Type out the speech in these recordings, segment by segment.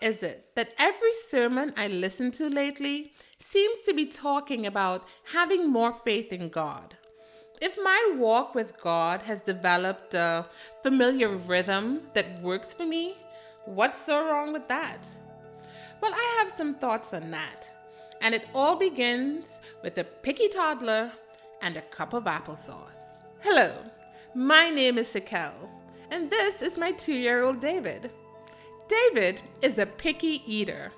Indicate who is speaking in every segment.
Speaker 1: is it that every sermon I listen to lately seems to be talking about having more faith in God? If my walk with God has developed a familiar rhythm that works for me, what's so wrong with that? Well, I have some thoughts on that. And it all begins with a picky toddler and a cup of applesauce. Hello, my name is Sekelle, and this is my 2-year-old David. David is a picky eater,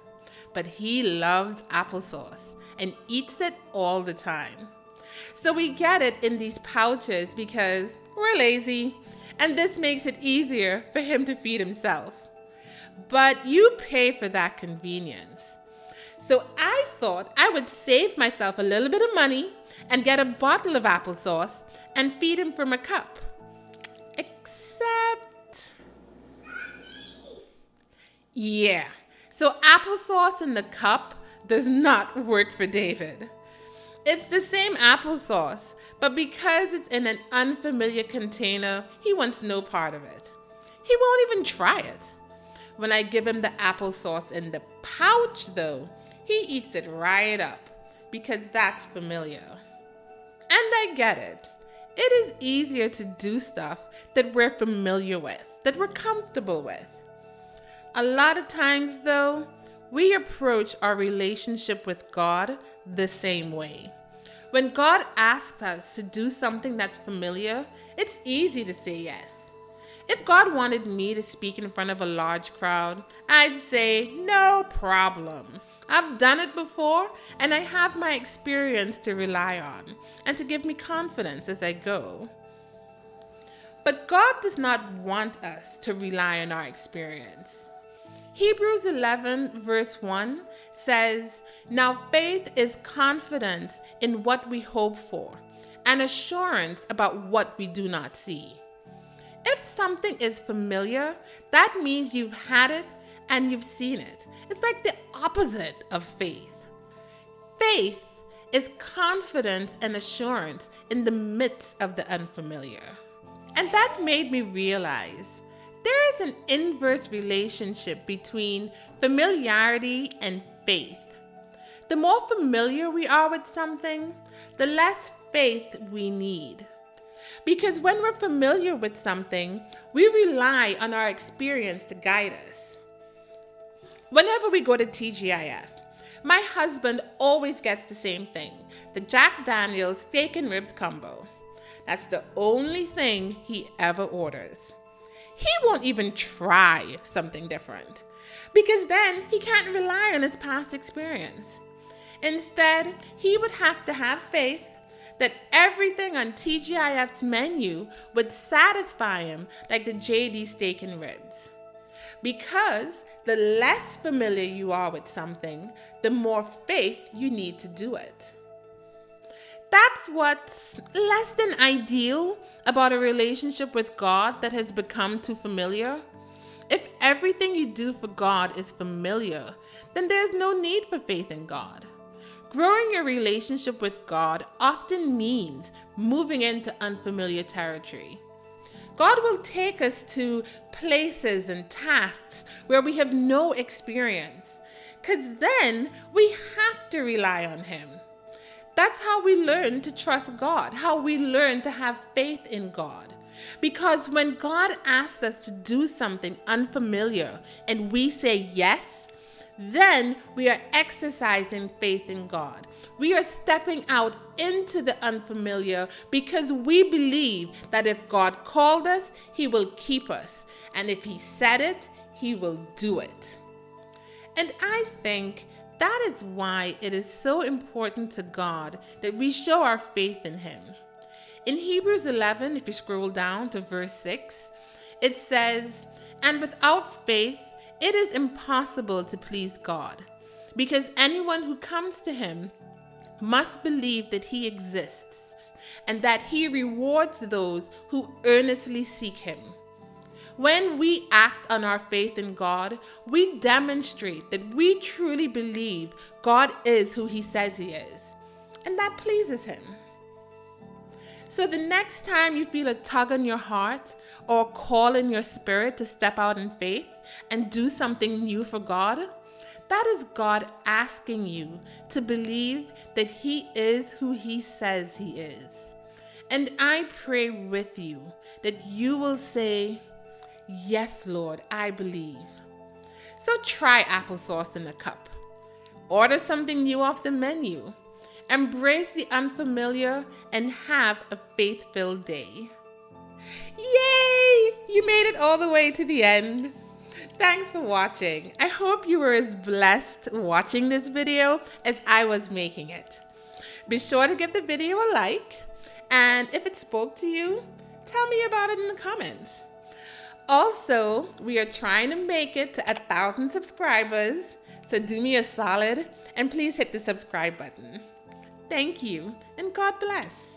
Speaker 1: but he loves applesauce and eats it all the time. So we get it in these pouches because we're lazy, and this makes it easier for him to feed himself. But you pay for that convenience. So I thought I would save myself a little bit of money and get a bottle of applesauce and feed him from a cup. Except, yeah, so applesauce in the cup does not work for David. It's the same applesauce, but because it's in an unfamiliar container, he wants no part of it. He won't even try it. When I give him the applesauce in the pouch, though, he eats it right up because that's familiar. And I get it. It is easier to do stuff that we're familiar with, that we're comfortable with. A lot of times, though, we approach our relationship with God the same way. When God asks us to do something that's familiar, it's easy to say yes. If God wanted me to speak in front of a large crowd, I'd say, no problem. I've done it before, and I have my experience to rely on and to give me confidence as I go. But God does not want us to rely on our experience. Hebrews 11 verse 1 says, "Now faith is confidence in what we hope for, and assurance about what we do not see." If something is familiar, that means you've had it and you've seen it. It's like the opposite of faith. Faith is confidence and assurance in the midst of the unfamiliar. And that made me realize there is an inverse relationship between familiarity and faith. The more familiar we are with something, the less faith we need. Because when we're familiar with something, we rely on our experience to guide us. Whenever we go to TGIF, my husband always gets the same thing, the Jack Daniel's steak and ribs combo. That's the only thing he ever orders. He won't even try something different because then he can't rely on his past experience. Instead, he would have to have faith that everything on TGIF's menu would satisfy him like the JD steak and ribs. Because the less familiar you are with something, the more faith you need to do it. That's what's less than ideal about a relationship with God that has become too familiar. If everything you do for God is familiar, then there's no need for faith in God. Growing your relationship with God often means moving into unfamiliar territory. God will take us to places and tasks where we have no experience, because then we have to rely on Him. That's how we learn to trust God, how we learn to have faith in God. Because when God asks us to do something unfamiliar and we say yes, then we are exercising faith in God. We are stepping out into the unfamiliar because we believe that if God called us, He will keep us. And if He said it, He will do it. And I think that is why it is so important to God that we show our faith in Him. In Hebrews 11, if you scroll down to verse 6, it says, "And without faith, it is impossible to please God, because anyone who comes to Him must believe that He exists and that He rewards those who earnestly seek Him." When we act on our faith in God, we demonstrate that we truly believe God is who He says He is, and that pleases Him. So the next time you feel a tug on your heart or call in your spirit to step out in faith and do something new for God, that is God asking you to believe that He is who He says He is. And I pray with you that you will say, "Yes, Lord, I believe." So try applesauce in a cup. Order something new off the menu. Embrace the unfamiliar and have a faith-filled day. Yay! You made it all the way to the end. Thanks for watching. I hope you were as blessed watching this video as I was making it. Be sure to give the video a like, and if it spoke to you, tell me about it in the comments. Also, we are trying to make it to 1,000 subscribers, so do me a solid and please hit the subscribe button. Thank you, and God bless.